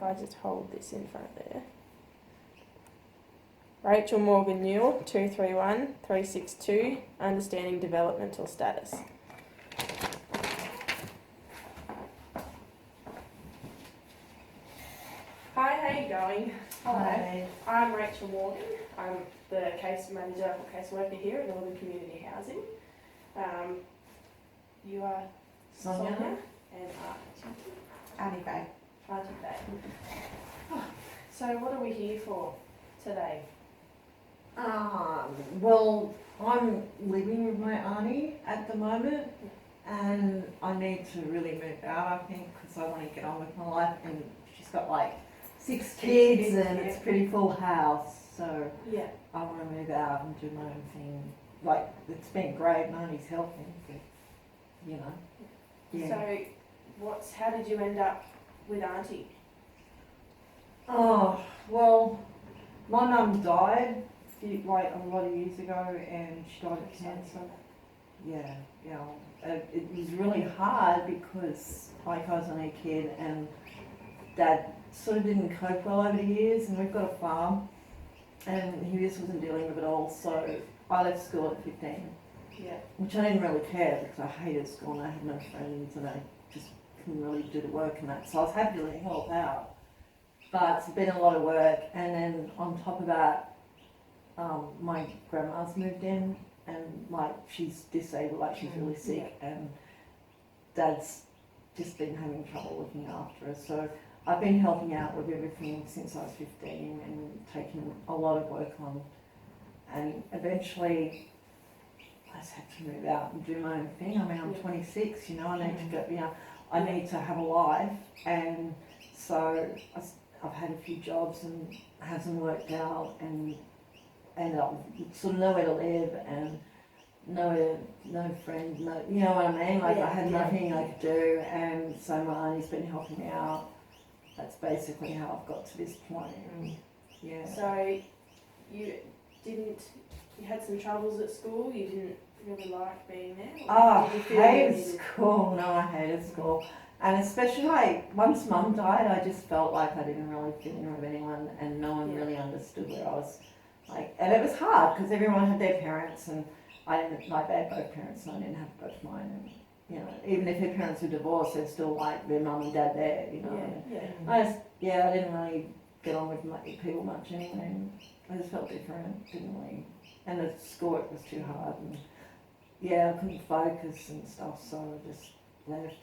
I just hold this in front there. Rachel Morgan Newell, 231362, understanding developmental status. Hi, how are you going? Hi. I'm Rachel Morgan. I'm the case manager or caseworker here at Northern Community Housing. You are Sonia and Auntie Faye. Auntie Faye. So what are we here for today? Well, I'm living with my auntie at the moment, and I need to really move out, I think, because I want to get on with my life. And she's got like 6 kids, and it's a pretty full house, so Yeah. I want to move out and do my own thing. Like, it's been great, my auntie's helping, but, you know. Yeah. So, how did you end up with Auntie? Oh, well, my mum died like a lot of years ago, and she died of cancer. Yeah. It was really hard because like I was only a kid, and Dad sort of didn't cope well over the years, and we've got a farm, and he just wasn't dealing with it all. So I left school at 15. Yeah. Which I didn't really care because I hated school and I had no friends and I just couldn't really do the work and that. So I was happy to help out. But it's been a lot of work, and then on top of that, my grandma's moved in, and like she's disabled, like she's really sick, and Dad's just been having trouble looking after her. So I've been helping out with everything since I was 15 and taking a lot of work on, and eventually I just had to move out and do my own thing. I mean, I'm 26, you know, I need to go, you know, I need to have a life, and so I've had a few jobs and hasn't worked out, and ended up sort of nowhere to live and no friend, you know what I mean? Like I had nothing I could do, and so my auntie's been helping me out. That's basically how I've got to this point. Yeah. So you had some troubles at school, you didn't really like being there? I hated school. No, I hated school. And especially like once Mum died, I just felt like I didn't really fit in with anyone, and no one really understood where I was. Like, and it was hard because everyone had their parents, and I didn't like they had both parents, and I didn't have both mine. And you know, even if their parents were divorced, they're still like their mum and dad there. You know. I didn't really get on with people much anyway. And I just felt different, didn't really. And the schoolwork was too hard, and I couldn't focus and stuff, so I just left.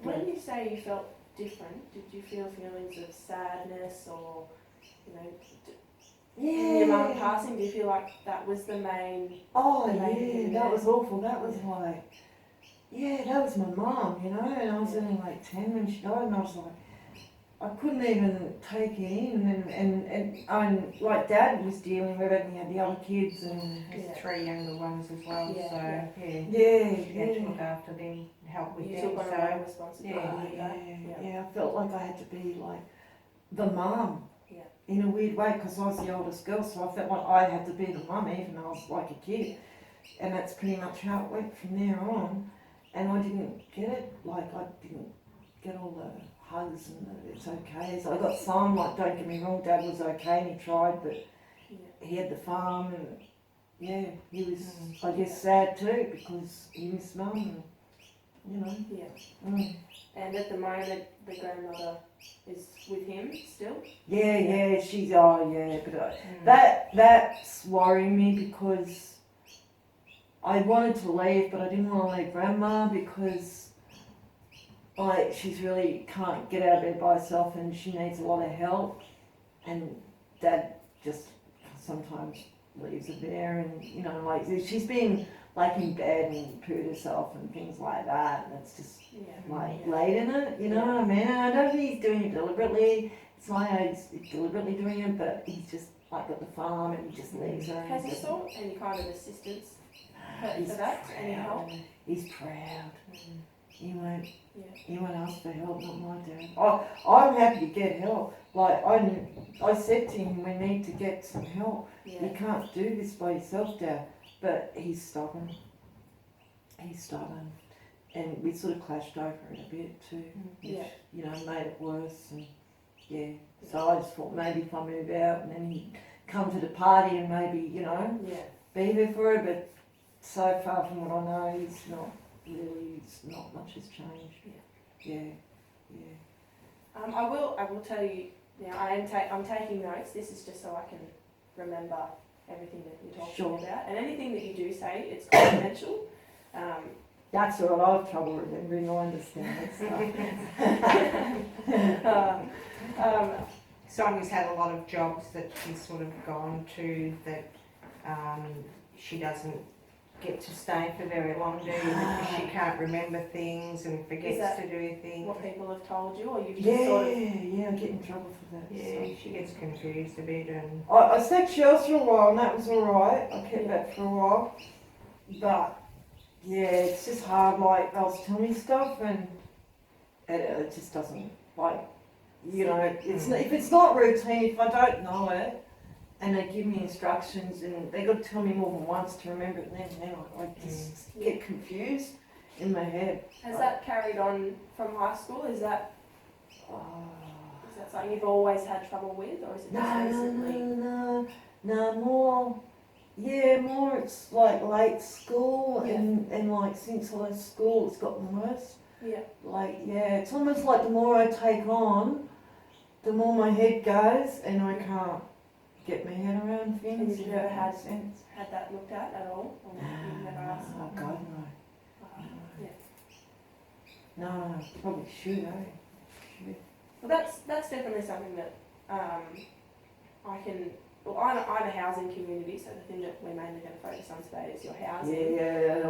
When you say you felt different, did you feel feelings of sadness or, you know, in your mum passing, do you feel like that was the main... that was awful. That was like, that was my mum, you know, and I was only like 10 when she died, and I was like, I couldn't even take it in, and like Dad was dealing with it, and he had the other kids, and there's 3 younger ones as well, you had to look after them, help with them. Took on responsibility. I felt like I had to be like the mum in a weird way, because I was the oldest girl, so I felt like I had to be the mum even though I was like a kid, and that's pretty much how it went from there on. And I didn't get it, like I didn't get all the hugs and it's okay. So I got some, like don't get me wrong, Dad was okay and he tried, but he had the farm, and he was I guess sad too because he missed Mum, and you know. And at the moment the grandmother is with him still? She's but that's worrying me because I wanted to leave, but I didn't want to leave Grandma because like she's really can't get out of bed by herself and she needs a lot of help, and Dad just sometimes leaves her there, and you know, like she's been like in bed and pooed herself and things like that, and it's just like late in it, you know what I mean? And I don't think he's doing it deliberately. It's like he's deliberately doing it, but he's just like at the farm and he just leaves her. Has he sought any kind of assistance for that? Any help? He's proud. He won't ask for help, not my dad. I'm happy to get help. Like I said to him, we need to get some help. You can't do this by yourself, Dad. But he's stubborn. And we sort of clashed over it a bit too, which, you know, made it worse. And yeah. So I just thought maybe if I move out and then he'd come to the party and maybe, you know, Yeah. be there for her, but so far from what I know, it's not much has changed. Yeah. I will tell you now. I'm taking notes. This is just so I can remember everything that you're talking Sure. about, and anything that you do say, it's confidential. That's all right, I have trouble remembering, I understand that stuff. Sonia's had a lot of jobs that she's sort of gone to that she doesn't get to stay for very long, do you? Because she can't remember things and forgets to do things. What people have told you, or you've just Yeah, sort of... I get in trouble for that. Yeah, So. she gets confused a bit and... I stayed shells for a while and that was alright, I kept that for a while, but yeah, it's just hard, like they'll tell me stuff and it just doesn't, like, you know, it's if it's not routine, if I don't know it, and they give me instructions and they got to tell me more than once to remember it, and then I just get confused in my head. Has that carried on from high school? Is that something you've always had trouble with, or is it just recently? No, more it's like late school and like since I left school it's gotten worse. Yeah. Like, it's almost like the more I take on, the more my head goes and I can't get my head around things. And you've never had sense. that looked at all? Or you've never asked? Oh God, no. Yeah. No, probably should, Well, that's definitely something that I can. Well, I'm a housing community, so the thing that we're mainly going to focus on today is your housing.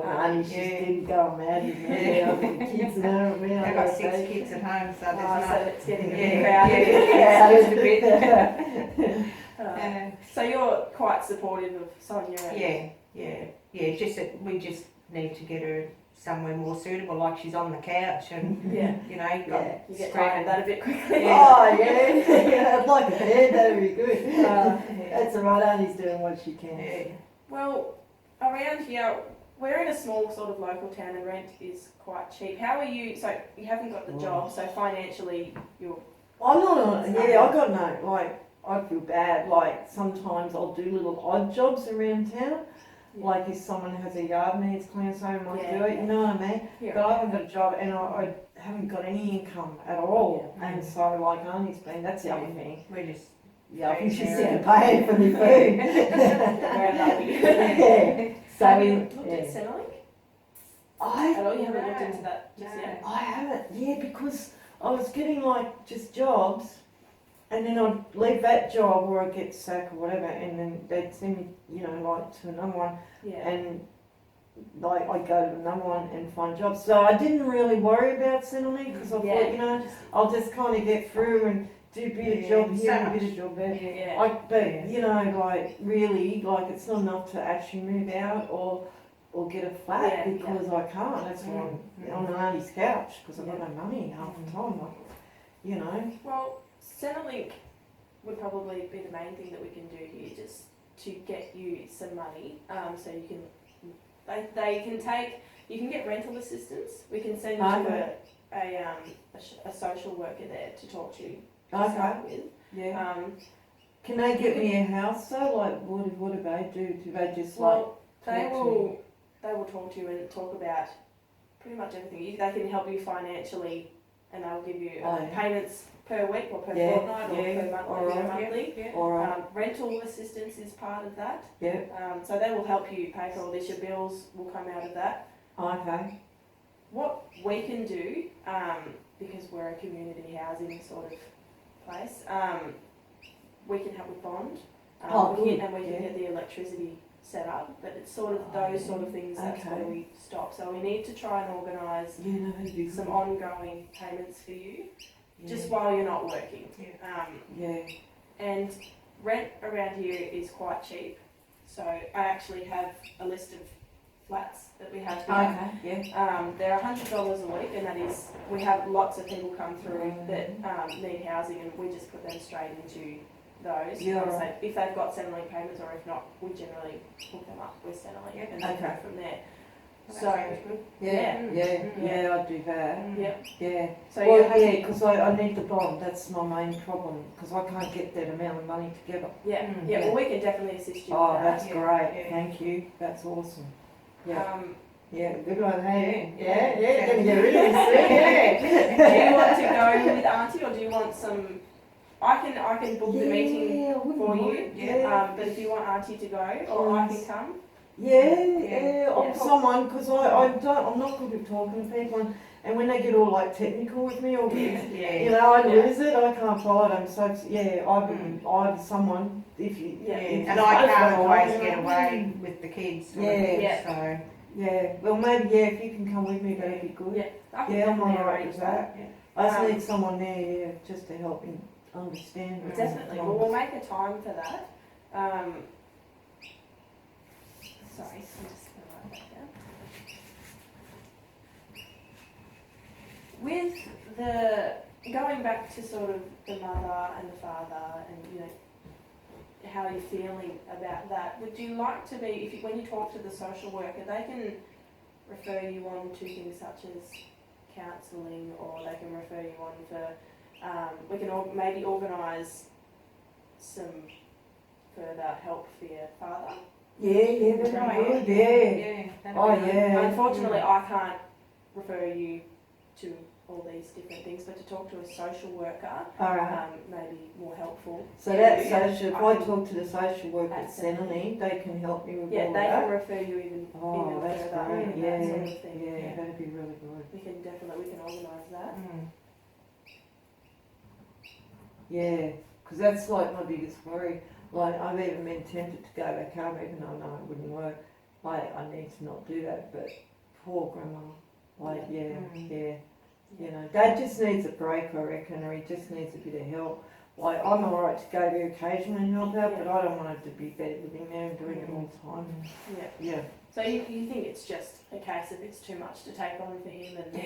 Honey, she didn't go mad with me. I've got kids and everything. I've got 6 kids at home, so there's So it's getting a bit crowded. crowded. Just a bit. So you're quite supportive of Sonia? Yeah. Just that we just need to get her somewhere more suitable, like she's on the couch and you know, you get tired of that a bit quickly. Oh yeah, I'd like a bed, that'd be good. That's alright, Annie's doing what she can. Yeah. Well, around here, we're in a small sort of local town and rent is quite cheap. How are you, so you haven't got the job, so financially you're... I'm not on, I got no, like, I feel bad, like sometimes I'll do little odd jobs around town. Like if someone has a yard needs clean, so I might do it, you know what I mean? Yeah. But I haven't got a job and I haven't got any income at all. Yeah. And so like Arnie's been, that's the other thing. We just I think she's sick of paying for me food. Very lucky. Yeah. So have you looked at Centrelink? I At all? You haven't looked into that just yet? I haven't, because I was getting like just jobs and then I'd leave that job or I'd get sacked or whatever and then they'd send me, you know, like to another one. Yeah. And like I'd go to another one and find jobs. So I didn't really worry about Centrelink because I thought, you know, I'll just kind of get through and do a bit of job here and a bit of job there. But you know, like really, like it's not enough to actually move out or get a flat because I can't. That's why I'm on an auntie's couch because I've got no money half the time. Like, you know. Well, Centrelink would probably be the main thing that we can do here, just to get you some money, so you can. They can take. You can get rental assistance. We can send you to a social worker there to talk to you. To start with. Yeah. Can they get me a house though? Like, what do they do? Do they just they will talk to you and talk about pretty much everything. They can help you financially, and they'll give you payments per week or per fortnight or per monthly. Rental assistance is part of that. Yeah. So they will help you pay for all this. Your bills will come out of that. Okay. What we can do, because we're a community housing sort of place, we can help with bond. We can get the electricity set up, but it's sort of those sort of things that's where we stop. So we need to try and organise some ongoing payments for you, just while you're not working. And rent around here is quite cheap. So I actually have a list of flats that we have here. They're $100 a week, and that is, we have lots of people come through that need housing, and we just put them straight into those. If they've got Centrelink payments, or if not, we generally hook them up with Centrelink and then go from there. That So- sounds good. Yeah, I'd do that. Yeah. Yeah. So you're Well, happy. yeah, because I need the bond. That's my main problem because I can't get that amount of money together. Yeah. Mm. Yeah. Well, we can definitely assist you Oh, with that's that. Yeah, great. yeah. Thank you. That's awesome. Yeah. Yeah. Good one, hey? Yeah. Gonna get rid of this thing, Do you want to go with Auntie, or do you want some? I can book the meeting I wouldn't for you. mind. Yeah. But if you want Auntie to go, or I can Yes. come. Yeah, or Yeah. someone, because I'm not good at talking to people, and when they get all like technical with me, or you Yeah. know, I Yeah. lose it, I can't follow them, so it's, yeah, I'd someone, if you, Yeah. if And you I both can't don't always mind, get you know. away with the kids, sort of Yeah. thing, Yeah. so. Yeah, well maybe, yeah, if you can come with me, that'd be good. Yeah. I can Yeah, I'm definitely alright arrange with that. Yeah. I just Um, need someone there, yeah, just to help me understand it. Definitely. Well, we'll make a time for that. Sorry, I'm just going to write that down. With the going back to sort of the mother and the father, and you know how you're feeling about that, would you like to be, if you, when you talk to the social worker, they can refer you on to things such as counselling, or they can refer you on for we can maybe organise some further help for your father. Yeah, that'd Right. be good, yeah. Yeah. that'd Oh, be good. yeah. Unfortunately, I can't refer you to all these different things, but to talk to a social worker Alright. may be more helpful. So that Yeah. social, if I talk to the social worker at Senani, they can help me with Yeah, all they that. can refer you even Oh, that's further great, and yeah, that sort of thing. yeah, that'd be really good. We can organise that. Mm. Yeah, because that's like my biggest worry. Like, I've even been tempted to go back home, even though I know it wouldn't work. Like, I need to not do that, but poor grandma. Like, yeah, Mm. you know, Dad just needs a break, I reckon, or he just needs a bit of help. Like, I'm alright to go there occasionally and help out, but I don't want it to be bed living there and doing it all the time. Yeah. Yeah. So you think it's just a case of it's too much to take on for him, and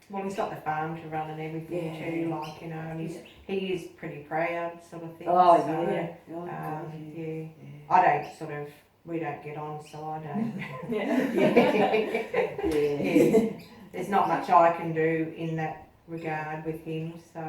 Well, he's got the farm to run and everything Yeah. too, like, you know, and he is pretty proud, sort of thing. Oh, so, yeah. Oh, God, yeah. yeah. I don't sort of, we don't get on, so I don't. yeah. Yeah. There's not much I can do in that regard with him, so,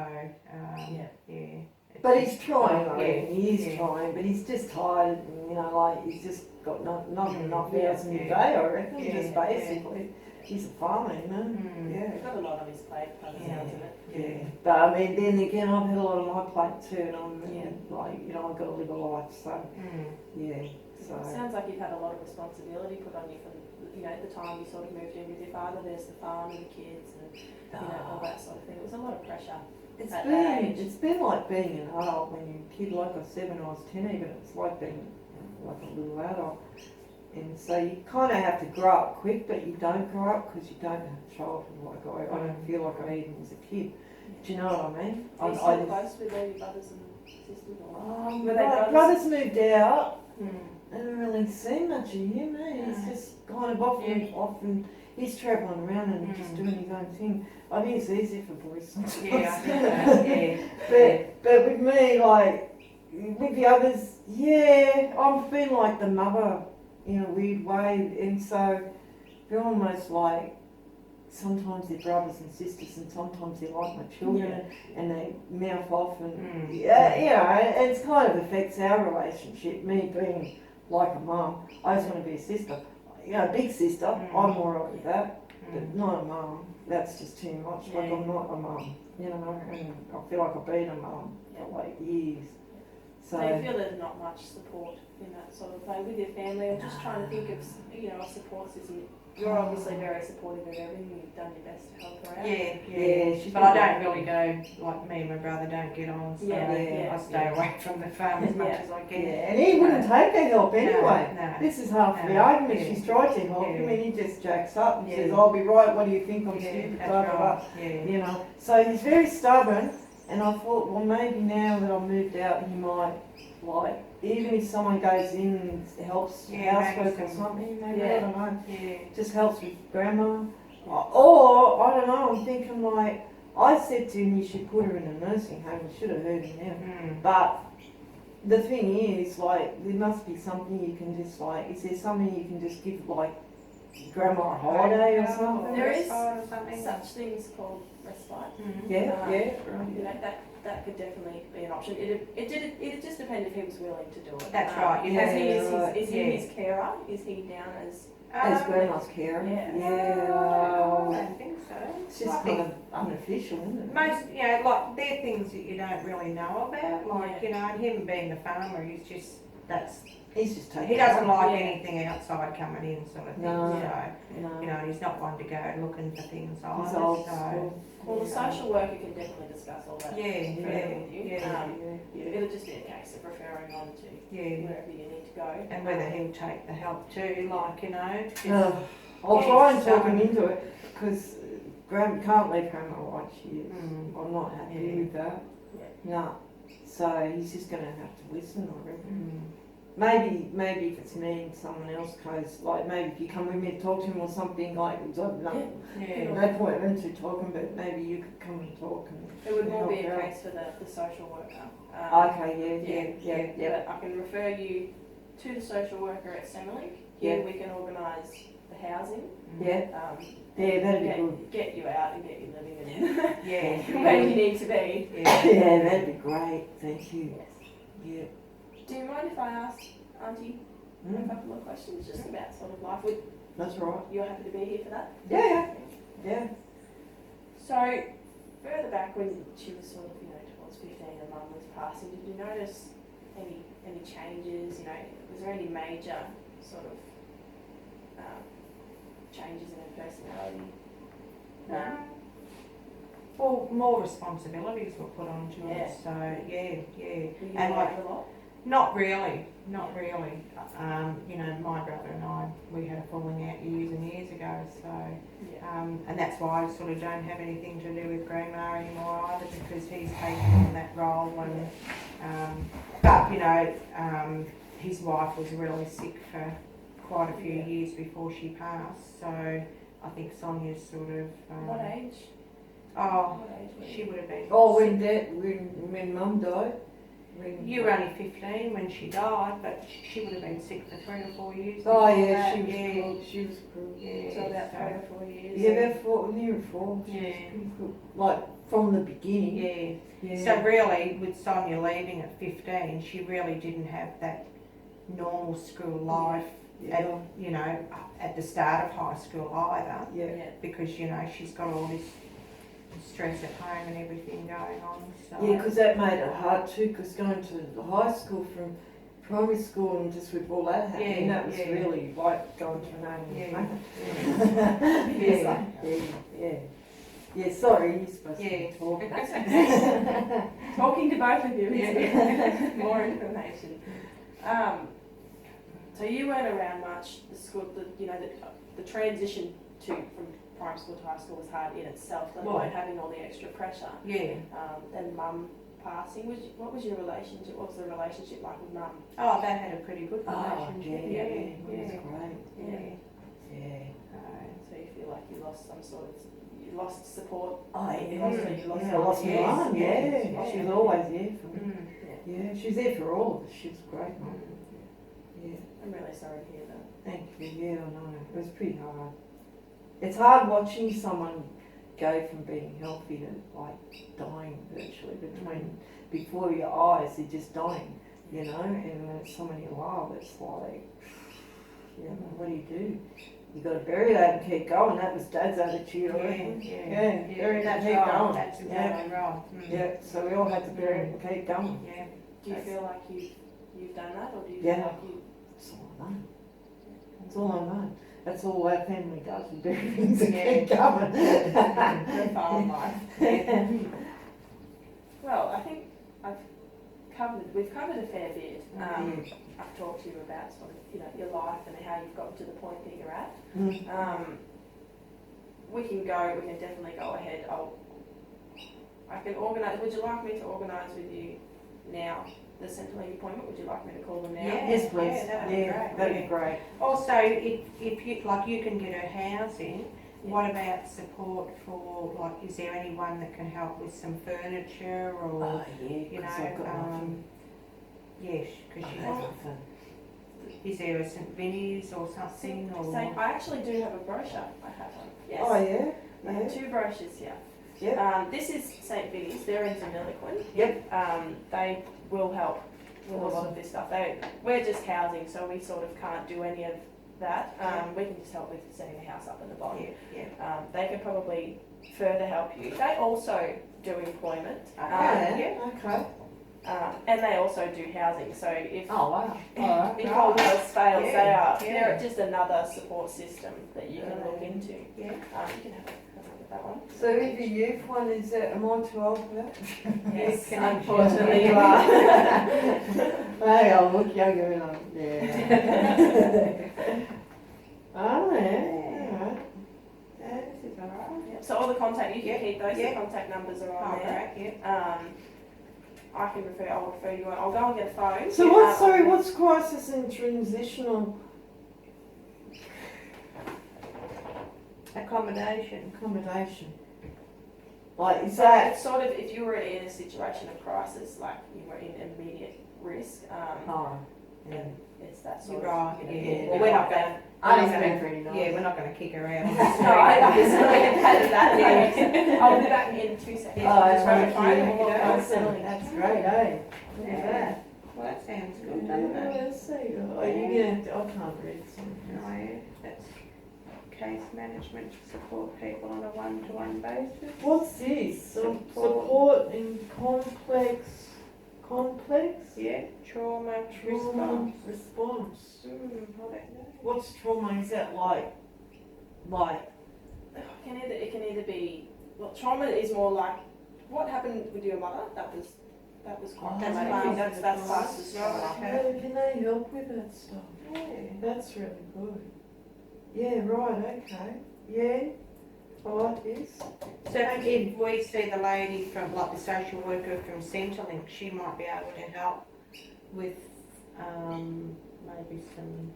yeah. But he's trying, I Yeah, reckon. He is yeah. trying, but he's just tired, and, you know, like, he's just got not enough Yeah, hours in the yeah. day, I reckon, Yeah, just yeah. basically. He's a farmer, you know? Mm. Yeah. He's got a lot on his plate, by the sounds of it. Yeah, but I mean, then again, I've had a lot on my plate too, and I'm Yeah. like, you know, I've got to live a life, so Mm. yeah, It so sounds like you've had a lot of responsibility put on you from, you know, at the time you sort of moved in with your father. There's the farm and the kids, and you know all that sort of thing. It was a lot of pressure. it's at that age. been like being an adult when you're a kid. Like I said, when I was 10, even it's like being like a little adult, and so you kind of have to grow up quick, but you don't grow up because you don't have childhood. Like I don't feel like I even was a kid. Do you know what I mean? Are you I still just- close with all your brothers and sisters? Or My were they brothers? brothers moved out. Mm. I haven't really seen much of him, eh? He's No. just kind of often he's travelling around and just doing his own thing. I think it's easier for boys sometimes. Yeah, I think so, yeah. But with me, like, with the others, yeah, I've been like the mother in a weird way, and so they're almost like, sometimes they're brothers and sisters, and sometimes they're like my children, and they mouth off, and it kind of affects our relationship. Me being like a mum, I just want to be a sister, you know, big sister. I'm alright with that, but not a mum. That's just too much. Like, I'm not a mum, you know, and I feel like I've been a mum for like years. So you feel there's not much support in that sort of way with your family? I'm just trying to think of, you know, a support system. You're obviously very supportive of everything. You've done your best to help her out. Yeah, But I don't really go, like me and my brother don't get on, so Yeah. I stay away from the farm as much Yeah. as I can. Yeah, and he wouldn't take her help anyway. No. This is half the No. argument. Yeah. She's tried to help Yeah. him, and he just jacks up and Yeah. says, "I'll be right. What do you think? I'm Yeah, stupid." that's Blah blah blah. right. Yeah. You know. So he's very stubborn, and I thought, well, maybe now that I've moved out, he might, like, even if someone goes in and helps housework maybe or something, maybe Yeah. I don't know, Yeah. just helps with grandma. Or I don't know. I'm thinking like I said to him, you should put her in a nursing home. We should have heard him now. Mm. But the thing is, like, there must be something you can just, like, is there something you can just give, like, grandma on holiday or something. There is Respite or something. such things called respite. Mhm. Yeah, Um, yeah, You know, that could definitely be an option. It just depends if he was willing to do it. That's right, you Is have he to- is he yeah. his carer? Is he down as As grandma's carer. Yeah. Yeah. I don't think so. It's just I kind think of unofficial, isn't it? most, like, they're things that you don't really know about, like, Yeah. and him being a farmer, he's just, He's just taking he doesn't like Yeah. anything outside coming in sort of thing, No. so, No. and he's not one to go looking for things either, He's old so. school. well, the social worker can definitely discuss all that Yeah, further yeah, with you. yeah. It'll just be a case of referring on to Yeah, wherever you need to go. and whether he'll take the help too, like, just- I'll Yeah, try and talk so- him into it because can't leave grandma like she is. Mm. I'm not happy Yeah. with that. Yeah. No. So he's just going to have to listen, I reckon. Mm. Maybe if it's me and someone else goes, like maybe if you come with me to talk to him or something, like no, Yeah. no point in to talking, but maybe you could come and talk and It would more be a help out. case for the social worker. Okay, yeah. But I can refer you to the social worker at Semelink. Here Yeah. we can organise the housing. Yeah, Um, yeah, that'd be good. get you out and get you living in Yeah. where you need to be. Yeah. Yeah, that'd be great. Thank you. Yeah. Do you mind if I ask Auntie a Mm, couple of questions just about sort of life? that's right. You're happy to be here for that? Yeah. So, further back when she was sort of, towards 15 and Mum was passing, did you notice any changes? Was there any major sort of changes in her personality? Well, more responsibilities were put on to Yeah. us, so yeah. Were you And around a lot? Not really. My brother and I, we had a falling out years and years ago, so, Yeah. and that's why I sort of don't have anything to do with Grandma anymore either, because he's taken on that role and, his wife was really sick for quite a few Yeah. years before she passed, so I think Sonia's sort of, What age? oh, What age were she would have been. Oh, when Mum died. You were only 15 when she died, but she would have been sick for 3 or 4 years. Oh before yeah, that, she was yeah. cruel. She was cruel. Yeah, So about so- 3 or 4 years. Yeah, about 4, near 4. She was Yeah. pretty cruel. Like from the beginning. Yeah. Yeah. So really, with Sonia leaving at 15, she really didn't have that normal school life Yeah. at the start of high school either, Yeah. because she's got all this stress at home and everything going on. So Yeah, because that made it hard too. Because going to the high school from primary school and just with all that happening, Yeah, that was yeah. really like going to an alien Yeah. planet. Yeah. Yeah. Yeah, sorry, you're supposed to Yeah. be talking. That's okay. Talking to both of you, Yeah. more information. So you weren't around much. The school, the transition from primary school to high school was hard in itself, let alone Right. having all the extra pressure. Yeah. Then Mum passing. What was your relationship? What was the relationship like with Mum? Oh, they had a pretty good Oh, relationship. yeah, Yeah. it was Yeah. great. Yeah. Yeah. So you feel like you lost some sort of support. Oh, You yeah. lost I lost my Yes, mum, yeah. yes, She was yeah. always there for me. Mm. Yeah, she was there for all of us. She was a great mum. Mm. Yeah. I'm really sorry to hear that. Thank you. Yeah, I know. It was pretty hard. It's hard watching someone go from being healthy to like dying virtually before your eyes. They're just dying, and when it's someone you love, it's like, what do you do? You got to bury that and keep going. That was Dad's attitude, I reckon. Yeah, bury it and That's keep right. going. That's exactly right. Mm. Yeah, so we all had to bury it and keep going. Yeah. Do you feel like you've done that, or do you Yeah. feel like you? That's all I know. That's all I know. That's all our family does. We bury things and Yeah. keep going. Very far in life. Yeah. Well, I think we've covered a fair bit. Mm. I've talked to you about sort of, your life and how you've gotten to the point that you're at. Mm. We can definitely go ahead. I can organise, would you like me to organise with you now the Centrelink appointment? Would you like me to call them now? Yeah. Yes, please. Yeah, that'd be great. That'd be great. Also, if you can get her housing, what about support for, is there anyone that can help with some furniture or, Oh, yeah, because I've got nothing. yes, because I've she got has. nothing. Is there a St Vinny's or something, or? So I actually do have a brochure. I have one. Yes. Oh, yeah? I have 2 brochures here. Yep. This is St Vinny's. They're in Developmental. Yep. They will help with a lot of this stuff. We're just housing, so we sort of can't do any of that. We can just help with setting the house up in the bottom. They could probably further help you. They also do employment. Okay. And they also do housing. So if Oh, wow. Alright. if all else fails, Yeah, they're just another support system that you can look into. Yeah. You can have a look at that one. So if the youth one, is that, am I too old for that? Yes, Can I- unfortunately you are. Hey, I'll look younger and I'm, yeah. Oh, yeah, alright. This is alright. Yep. So all the contact, you can Yep, keep those, yep. the contact numbers are on Oh, there. great, yeah. I'll refer you on, I'll go and get a phone. So what's crisis and transitional Accommodation. accommodation? Like, is So that, it's sort of, if you were in a situation of crisis, like you were in immediate risk, Oh, yeah. it's that sort You're of. right, you know, yeah. Well, We're not gonna, Ali's been pretty nice. yeah, we're not gonna kick her out on No, the street. I obviously had that. Yeah. I'll be back in 2 seconds. Oh, Just grab thank a phone you. and we'll go Awesome. settling. That's great, eh? Look at Yeah. that. Well, that sounds good, yeah, doesn't it? let's see. Oh, you're gonna have to, I can't read some. Oh, yeah, that's case management to support people on a one-to-one basis. What's this? Support. Support in complex Yeah, trauma trauma response. response. I don't know. What's trauma? Is that like, It can either be, well, trauma is more like, what happened with your mother? That was quite Oh, traumatic. I think that's classed as trauma. Okay. can they help with that stuff? Yeah. That's really good. Yeah, right, okay. Yeah, I like this. So if we see the lady from, like the social worker from Centrelink, she might be able to help with maybe some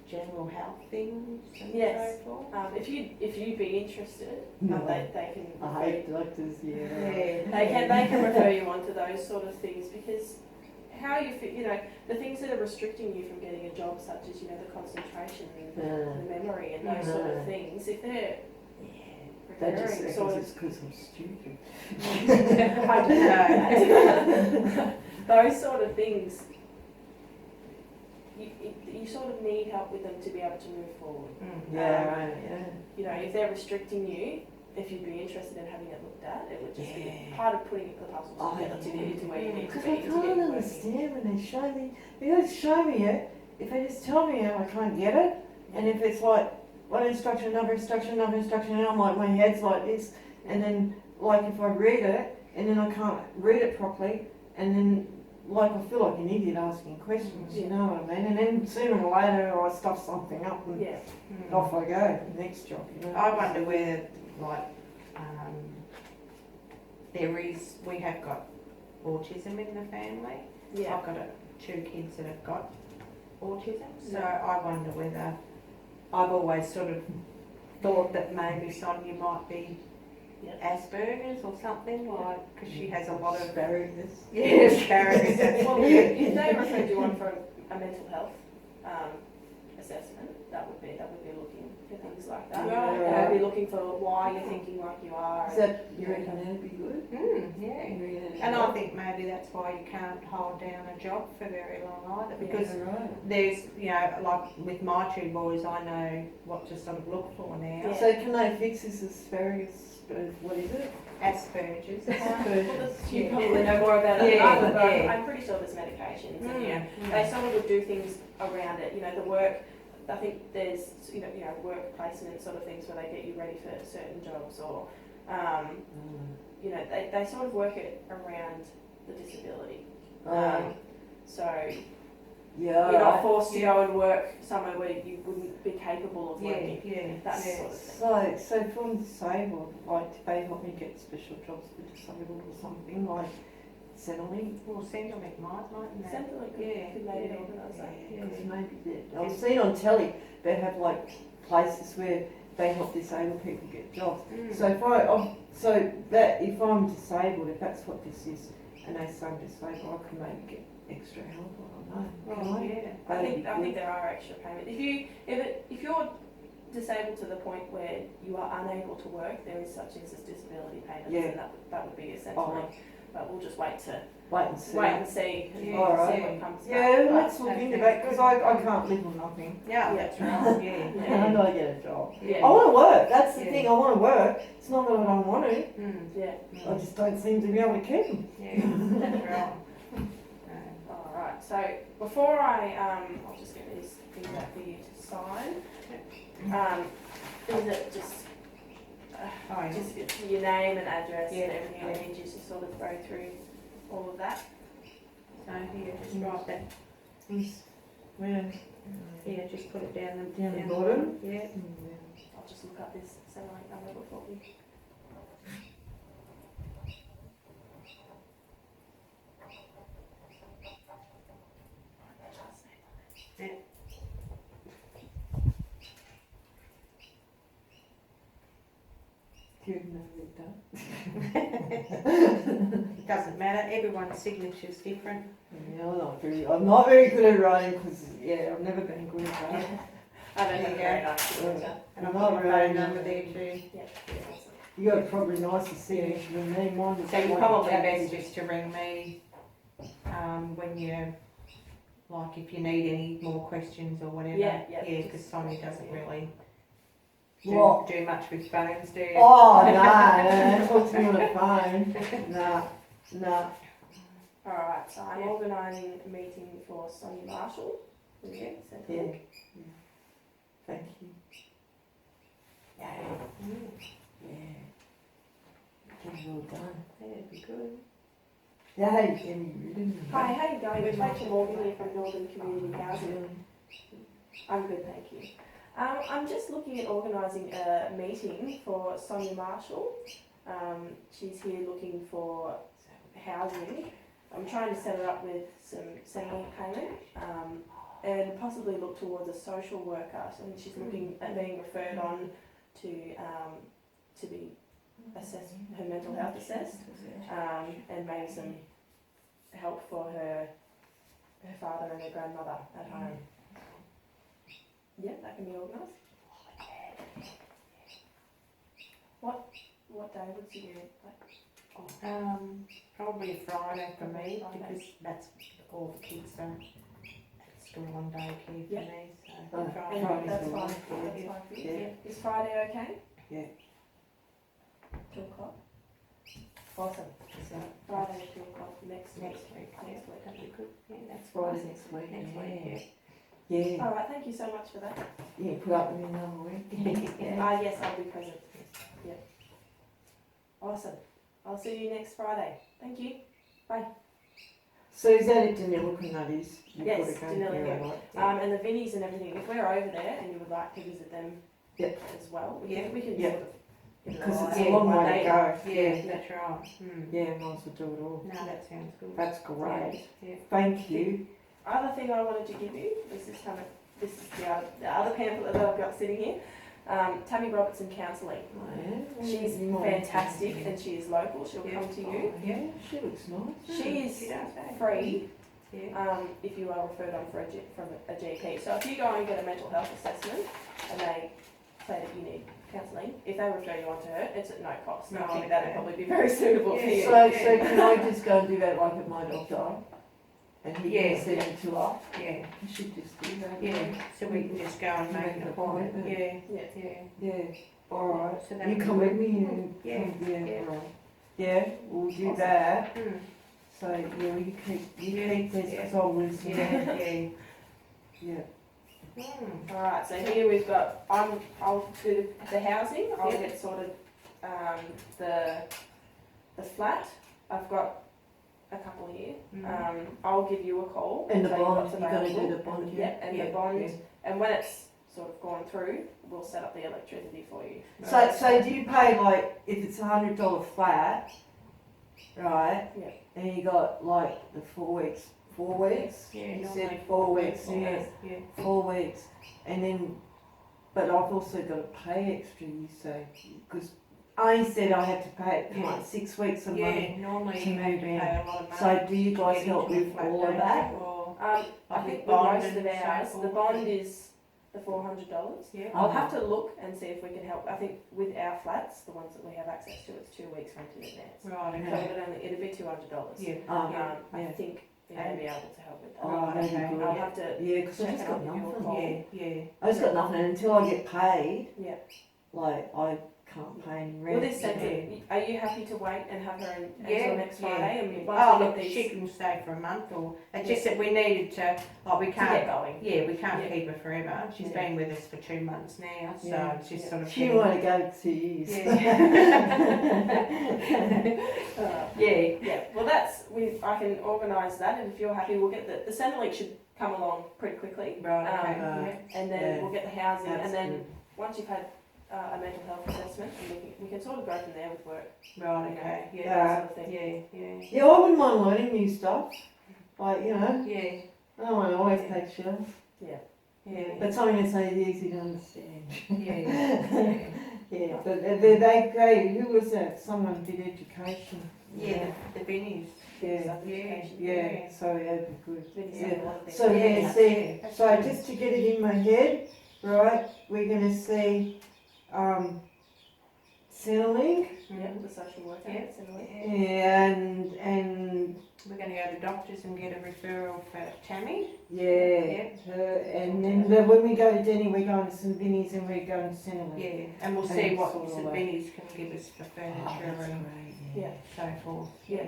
general health things and Yes. so forth. If you'd be interested, No. they can. I hate doctors, yeah. Yeah. They can refer you on to those sort of things because how you feel, the things that are restricting you from getting a job, such as the concentration and the memory and those sort of things, if they're That preparing just sort it's of, because I'm stupid. I don't know, those sort of things, you sort of need help with them to be able to move forward. Yeah, right, yeah. If they're restricting you, if you'd be interested in having it looked at, it would just be Yeah. part of putting the puzzles Oh, together to get you to where you need to Because be. I to get can't you working. understand when they show me. They don't show me it. If they just tell me it, I can't get it. And if it's like one instruction, another instruction, another instruction, and I'm like, my head's like this. And then, like, if I read it, and then I can't read it properly, and then, like, I feel like an idiot asking questions, you know what I mean? And then sooner or later, I stuff something up and Yeah. off I go, next job, you know? I wonder whether, like, we have got autism in the family. Yeah. I've got 2 kids that have got autism, so I wonder whether, I've always sort of thought that maybe Sonia might be Asperger's or something, like, because she has a lot of Asparagus. asparagus. Well, if they referred you on for a mental health assessment, that would be looking for things like that. Right. They'd be looking for why you're thinking like you are. Is that, you reckon that'd be good? Yeah. And I think maybe that's why you can't hold down a job for very long either, because right. there's, like with my 2 boys, I know what to sort of look for now. Yeah. So can they fix this asparagus, what is it? Asperger's. You probably know more about it than Yeah, I would, but yeah. I'm pretty sure there's medications and Mm. they sort of would do things around it. The work, I think there's work placement sort of things where they get you ready for certain jobs or they sort of work it around the disability. So Yeah. you're not forced to go and work somewhere where you wouldn't be capable of working. That sort of thing. So if I'm disabled, like, do they help me get special jobs for disabled or something, like Centrelink? Well, Centrelink mightn't they? Something like could maybe organise that. Because maybe I've seen on telly, they have like places where they help disabled people get jobs. Mm. So if I'm disabled, if that's what this is, and they say just say, well, I can maybe get extra help, I don't know. Well, Can I? yeah. I That'd think be I think good. there are extra payments. If you're disabled to the point where you are unable to work, there is such things as disability payments, Yeah. and that would be a central link. But we'll just wait Wait and see. and see Yeah. Alright. see what comes Yeah, back. let's look into that, because I can't live on nothing. Yeah, Yeah. that's right, yeah. And I gotta get a job. Yeah. I want to work, that's the Yeah. thing, I want to work. It's not that I don't want to, Mm. Yeah. I just don't seem to be able to keep them. Yeah, that's right. All right. So before I'll just get these things out for you to sign. Is it just Oh, yeah. just your name and address Yeah. and everything? I need you to sort of go through all of that. So here, just write that. Where? Yeah, just put it down Down the bottom? Yeah. I'll just look up this 7-8 number before we. Do you know we've done? It doesn't matter, everyone's signature's different. Yeah, I'm not very good at writing, because, yeah, I've never been good at that. I don't have a There very you go. nice signature. And I've Not got my really. phone number there too. Yeah. You got probably nicer signature than me, mine was So you're like probably that. best just to ring me, when you, like if you need any more questions or whatever. Yeah, yeah. Yeah, because Sonia doesn't really What? do much with phones, do you? Oh, no, no, talk to me on the phone. Nah. Alright, so I'm Yeah. organising a meeting for Sonia Marshall. Yeah. Yeah. Thank you. Yeah. Get it all done. That'd be good. Yeah, Jenny Ridden. Hi, how you going? It's Rachel Morgan here from Northern Community Housing. I'm good, thank you. I'm just looking at organising a meeting for Sonia Marshall. She's here looking for housing. I'm trying to set her up with some Centrelink payment and possibly look towards a social worker. So she's looking at being referred on to be assessed, her mental health assessed, and maybe some help for her father and her grandmother at home. Yeah, that can be organised. What day would you do? Probably a Friday for me, Friday. because that's all the kids are at school on daycare for Yeah. me, so. Oh, Friday. Friday's That's the fine. one. That's fine for you. Yeah. Is Friday okay? Yeah. 2 o'clock. Awesome. So, Friday 2 o'clock next next week, yeah, Next week. that'd be good, yeah, that's Friday fine. next week. Next Yeah. week, Yeah. All right. Thank you so much for that. Yeah, put up with me another week. Yeah. Yes, I'll be present. Yep. Awesome. I'll see you next Friday. Thank you. So is that at Deniliquin, that is? You've Yes, got to go Deniliquin. there, right? And the Vinnies and everything. If we're over there and you would like to visit them Yep. as well, we Yeah. can Yeah. sort of. Because it's Yeah, a long one way to day. go. yeah, that's right. Yeah, might as well do it all. No, that sounds good. That's great. Yeah. Thank you. Other thing I wanted to give you, this is the other pamphlet that I've got sitting here. Tammy Robertson Counselling. She's fantastic and she is local. She'll Yeah. come to you. Yeah, she looks nice. She is She does, eh? free Yeah. if you are referred on from a GP. So if you go and get a mental health assessment and they say that you need counselling, if they refer you on to her, it's at no cost. And I think that would probably be very suitable for you. So can I just go and do that like at my doctor? And he Yeah. can send it to her? Yeah, You should just do that. yeah, so we can just go and make an appointment, yeah, yeah. Yeah, alright. So that You would come be with me good. and Yeah, yeah, yeah. alright. Yeah, we'll do Awesome. that. Mm. So yeah, you keep this Yeah. because I'll lose them. Yeah, yeah. Yeah. Mm. Alright, so here we've got, I'll do the housing, I'll Yeah. get sorted the flat. I've got a couple here. Mm. I'll give you a call. And the tell you bond, what's you're gonna do available. the bond, Yeah, and Yeah, the bond, yeah. and when it's sort of gone through, we'll set up the electricity for you. So do you pay like if it's $100 flat, right? Yeah. And you got like the 4 weeks. 4 weeks? Yeah, You normally said 4 weeks, four yeah. weeks, yeah. 4 weeks. And then, but I've also got to pay extra, you say, because I said I had to pay like 6 weeks of Yeah, money. normally to you have move to in. pay a lot of money. So do you to guys get help into a with flat, all of don't that? you? Or I like think with with bond most of and so ours, the forth. bond is the $400. Yeah. I'll have to look and see if we can help. I think with our flats, the ones that we have access to, it's 2 weeks rented in advance. Right, So okay. it'd be $200. Yeah. Oh, I Yeah. think we may be able to help with that. Oh, that'd be okay. good. I'll have to Yeah, because I check just and got I'll give you a nothing. call. Yeah, yeah. Oh, I just got nothing and until I get paid. Yeah. Like I can't pay any Well, rent. this centre, are you happy to wait and have her Yeah, until next yeah. Friday? And Yeah. once Oh, we look, get these she can stay for a month or, it's Yeah. just that we needed to, like we to get can't, going. yeah, we can't Yeah. keep her forever. She's Yeah. been with us for 2 months now, so Yeah. she's Yeah. sort of. She getting- want to go 2 years. Yeah. Yeah, well I can organise that, and if you're happy, we'll get the Centrelink should come along pretty quickly. Right, okay. And then Yeah. we'll get the housing, That's and then good. once you've had a mental health assessment, and we can sort of go from there with work, Right, okay. that Yeah. sort of thing. Yeah, yeah. Yeah, I wouldn't mind learning new stuff. Like, you know, Yeah, I don't want to always take shit. yeah. But something that's so easy to understand. Yeah. Yeah, but they who was that? Someone did education. Yeah, the bennies. Yeah, Self-education. yeah, so that'd be good. Vinny's Yeah. done a lot of things. So Yeah, yeah, see, yeah. so just to get it in my head, right, we're gonna see, Centrelink Yeah, the social worker. Yeah. Centrelink. and, We're gonna go to the doctors and get a referral for Tammy. yeah, her, and then when we go to Denny, we're going to St Vinny's and we're going to Centrelink. Yeah, and we'll see And what sort of St like- Benny's can give us for Oh, furniture that's and great, Yeah. so forth. Yeah.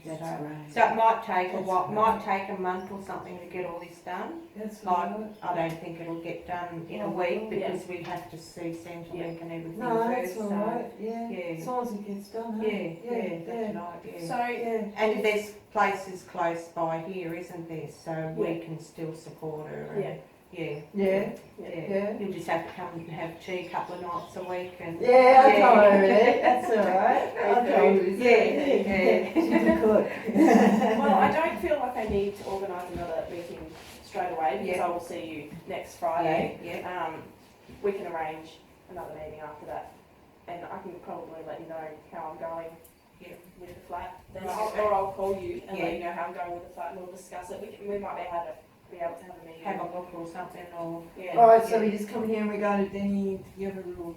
That's So, great. so it might take a That's while, great. might take a month or something to get all this done. That's Like, right. I don't think it'll get done in a Oh, week yeah. because we have to see Centrelink and everything No, first. that's all right, yeah, yeah. as long as it gets done, Yeah, huh? yeah, that's right, yeah. So, Yeah. And there's places close by here, isn't there? So we Yeah. can still support her. And, Yeah. Yeah. Yeah, Yeah. yeah. You'll just have to come and have tea a couple of nights a week and. Yeah, I Yeah. told her that, that's all right. I told her. Yeah. She's a cook. well, I don't feel like I need to organise another meeting straight away because Yeah. I will see you next Friday. Yeah. We can arrange another meeting after that, and I can probably let you know how I'm going Yeah. with the flat. Then Right. I'll call you and Yeah. let you know how I'm going with the flat, and we'll discuss it. We might be able to have a meeting. Have a look or something or. Yeah. Alright, so we just come here and we go to Denny together or?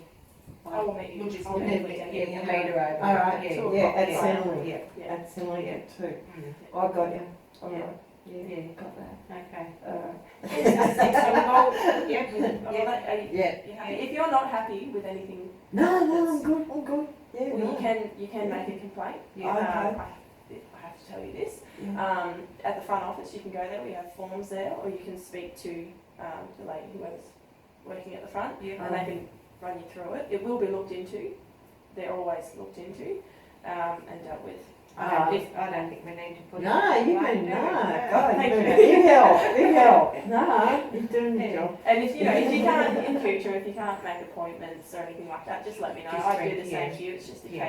I will meet you. We'll just I'll meet meet you. we'll meet her over. Alright, Yeah. Two yeah, o'clock. at Yeah. Centrelink. Yeah. Yeah. At Centrelink too. Mm. I got you. Yeah. Alright, yeah, Yeah. got that. Okay. Alright. So we've all, Yeah. Yeah. you happy? If you're not happy with anything, No, I'm good, yeah, well, no. you can make a complaint. Yeah. Okay. I have to tell you this. Yeah. At the front office, you can go there. We have forms there, or you can speak to the lady whoever's working at the front, Yeah. and they can run you through it. It will be looked into. They're always looked into and dealt with. I don't think we need to put. No, it you in can, the no, way, God, Thank you're you. big help, big help. No, you're doing your Yeah. job. And if you can't in future, if you can't make appointments or anything like that, just let me know. Just I do ring, the same yeah. to you. It's just a Yeah. case